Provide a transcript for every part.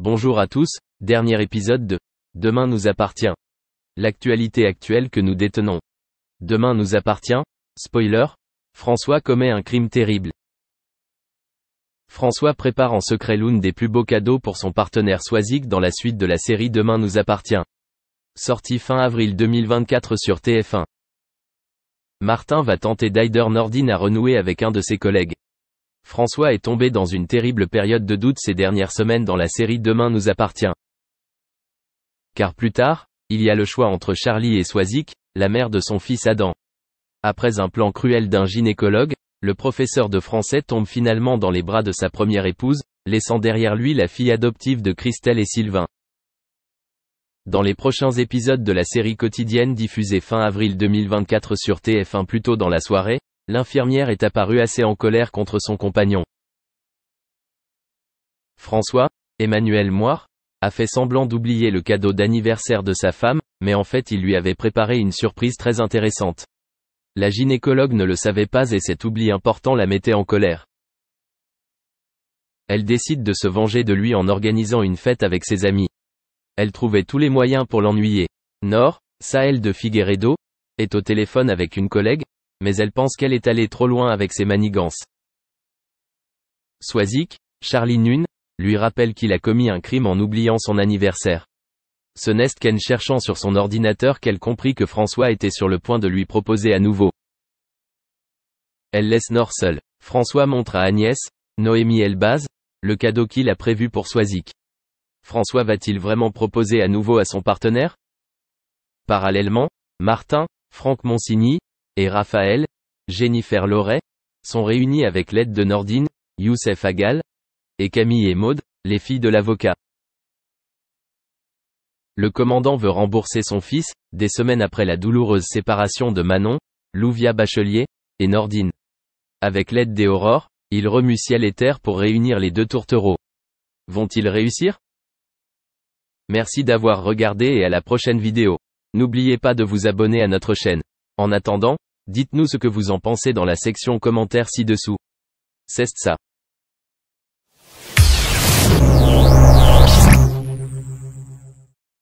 Bonjour à tous, dernier épisode de Demain nous appartient. L'actualité actuelle que nous détenons. Demain nous appartient, spoiler, François commet un crime terrible. François prépare en secret l'un des plus beaux cadeaux pour son partenaire Swazik dans la suite de la série Demain nous appartient. Sortie fin avril 2024 sur TF1. Martin va tenter d'aider Nordine à renouer avec un de ses collègues. François est tombé dans une terrible période de doute ces dernières semaines dans la série Demain nous appartient. Car plus tard, il y a le choix entre Charlie et Swazik, la mère de son fils Adam. Après un plan cruel d'un gynécologue, le professeur de français tombe finalement dans les bras de sa première épouse, laissant derrière lui la fille adoptive de Christelle et Sylvain. Dans les prochains épisodes de la série quotidienne diffusée fin avril 2024 sur TF1 plus tôt dans la soirée, l'infirmière est apparue assez en colère contre son compagnon. François, Emmanuel Moir, a fait semblant d'oublier le cadeau d'anniversaire de sa femme, mais en fait il lui avait préparé une surprise très intéressante. La gynécologue ne le savait pas et cet oubli important la mettait en colère. Elle décide de se venger de lui en organisant une fête avec ses amis. Elle trouvait tous les moyens pour l'ennuyer. Nord, Sahel de Figueiredo, est au téléphone avec une collègue, mais elle pense qu'elle est allée trop loin avec ses manigances. Swazik, Charlie Nunn, lui rappelle qu'il a commis un crime en oubliant son anniversaire. Ce n'est qu'en cherchant sur son ordinateur qu'elle comprit que François était sur le point de lui proposer à nouveau. Elle laisse Nord seul. François montre à Agnès, Noémie Elbaz, le cadeau qu'il a prévu pour Swazik. François va-t-il vraiment proposer à nouveau à son partenaire? Parallèlement, Martin, Franck Monsigny, et Raphaël, Jennifer Loret, sont réunis avec l'aide de Nordine, Youssef Agal, et Camille et Maud, les filles de l'avocat. Le commandant veut rembourser son fils, des semaines après la douloureuse séparation de Manon, Louvia Bachelier, et Nordine. Avec l'aide des Aurores, il remue ciel et terre pour réunir les deux tourtereaux. Vont-ils réussir? Merci d'avoir regardé et à la prochaine vidéo. N'oubliez pas de vous abonner à notre chaîne. En attendant, dites-nous ce que vous en pensez dans la section commentaires ci-dessous. C'est ça.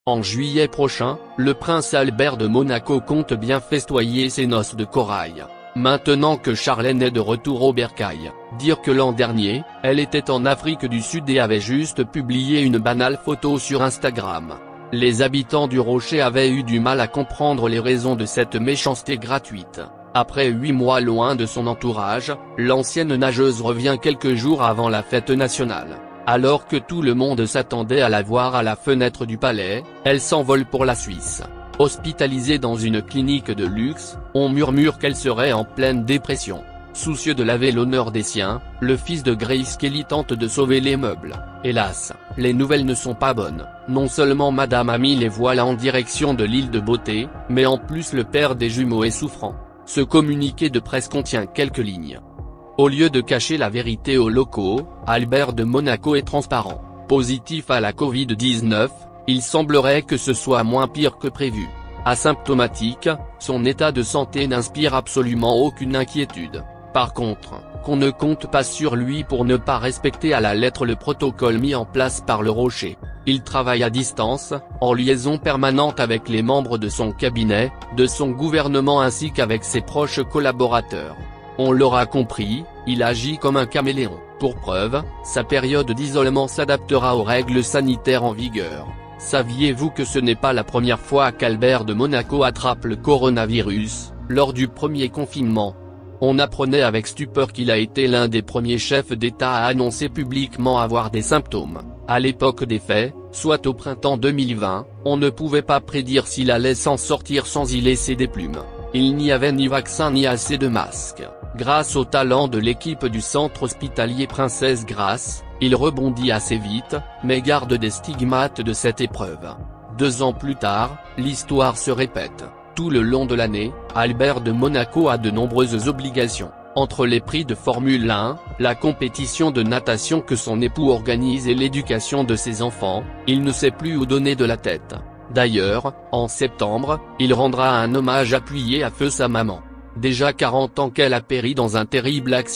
En juillet prochain, le prince Albert de Monaco compte bien festoyer ses noces de corail. Maintenant que Charlène est de retour au bercail, dire que l'an dernier, elle était en Afrique du Sud et avait juste publié une banale photo sur Instagram. Les habitants du Rocher avaient eu du mal à comprendre les raisons de cette méchanceté gratuite. Après 8 mois loin de son entourage, l'ancienne nageuse revient quelques jours avant la fête nationale. Alors que tout le monde s'attendait à la voir à la fenêtre du palais, elle s'envole pour la Suisse. Hospitalisée dans une clinique de luxe, on murmure qu'elle serait en pleine dépression. Soucieux de laver l'honneur des siens, le fils de Grace Kelly tente de sauver les meubles. Hélas, les nouvelles ne sont pas bonnes. Non seulement Madame a mis les voiles en direction de l'île de Beauté, mais en plus le père des jumeaux est souffrant. Ce communiqué de presse contient quelques lignes. Au lieu de cacher la vérité aux locaux, Albert de Monaco est transparent. Positif à la Covid-19, il semblerait que ce soit moins pire que prévu. Asymptomatique, son état de santé n'inspire absolument aucune inquiétude. Par contre, qu'on ne compte pas sur lui pour ne pas respecter à la lettre le protocole mis en place par le Rocher. Il travaille à distance, en liaison permanente avec les membres de son cabinet, de son gouvernement ainsi qu'avec ses proches collaborateurs. On l'aura compris, il agit comme un caméléon. Pour preuve, sa période d'isolement s'adaptera aux règles sanitaires en vigueur. Saviez-vous que ce n'est pas la première fois qu'Albert de Monaco attrape le coronavirus, lors du premier confinement? On apprenait avec stupeur qu'il a été l'un des premiers chefs d'État à annoncer publiquement avoir des symptômes. À l'époque des faits, soit au printemps 2020, on ne pouvait pas prédire s'il allait s'en sortir sans y laisser des plumes. Il n'y avait ni vaccin ni assez de masques. Grâce au talent de l'équipe du centre hospitalier Princesse Grace, il rebondit assez vite, mais garde des stigmates de cette épreuve. 2 ans plus tard, l'histoire se répète. Tout le long de l'année, Albert de Monaco a de nombreuses obligations. Entre les prix de Formule 1, la compétition de natation que son époux organise et l'éducation de ses enfants, il ne sait plus où donner de la tête. D'ailleurs, en septembre, il rendra un hommage appuyé à feu sa maman. Déjà 40 ans qu'elle a péri dans un terrible accident.